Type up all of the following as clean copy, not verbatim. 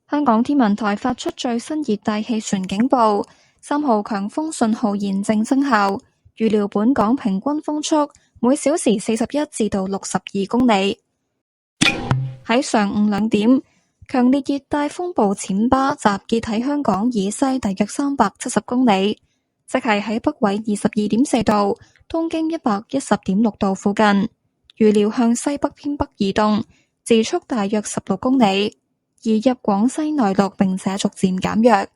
香港天文台發出最新熱帶氣旋警報，3號強風信號現正生效，預料本港平均風速每小時41至到62公里。喺上午2點，強烈熱帶風暴暹芭集結喺香港以西大約370公里，即係喺北緯22.4度、東經110.6度附近，預料向西北偏北移動，時速大約16公里，移入廣西內陸並且逐漸減弱。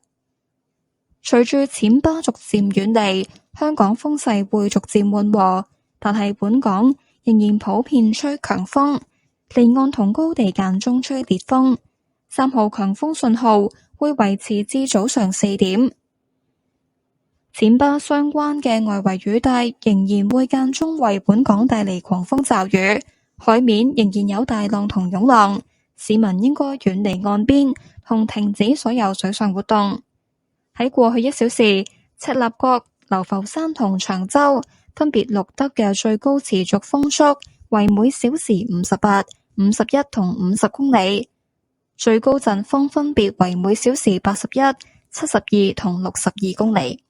隨住暹芭逐漸遠離，香港風勢會逐漸緩和，但係本港仍然普遍吹強風，離岸同高地間中吹烈風。3號強風信號會維持至早上4點。暹芭相關嘅外圍雨帶仍然會間中為本港帶嚟狂風驟雨，海面仍然有大浪同湧浪，市民應該遠離岸邊同停止所有水上活動。喺過去1小時，赤鱲角、流浮山同長洲分別錄得嘅最高持續風速為每小時58、51同50公里，最高陣風分別為每小時81、72同62公里。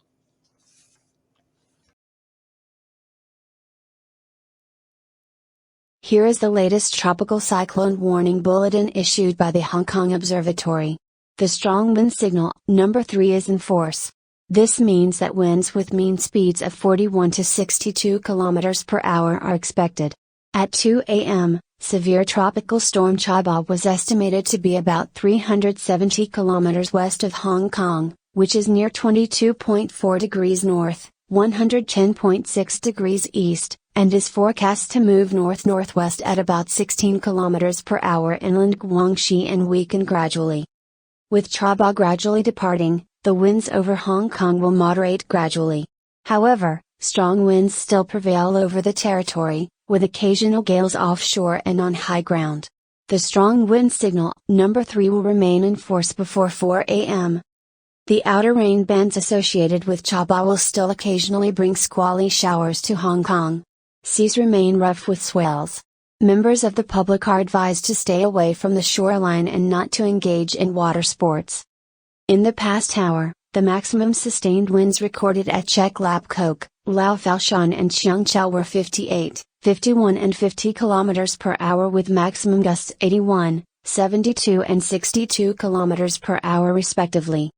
Here is the latest tropical cyclone warning bulletin issued by the Hong Kong Observatory. The strong wind signal, number 3, is in force. This means that winds with mean speeds of 41 to 62 km per hour are expected. At 2 a.m., severe tropical storm Chaiba was estimated to be about 370 km west of Hong Kong, which is near 22.4 degrees north, 110.6 degrees east, and is forecast to move north-northwest at about 16 km per hour inland Guangxi and weaken gradually. With Chaiba gradually departing, the winds over Hong Kong will moderate gradually. However, strong winds still prevail over the territory, with occasional gales offshore and on high ground. The strong wind signal, number 3, will remain in force before 4 a.m. The outer rain bands associated with Chaiba will still occasionally bring squally showers to Hong Kong. Seas remain rough with swells. Members of the public are advised to stay away from the shoreline and not to engage in water sports. In the past hour, the maximum sustained winds recorded at Chek Lap Kok, Lao Faoshan and Cheungchao were 58, 51 and 50 km per hour with maximum gusts 81, 72 and 62 km per hour respectively.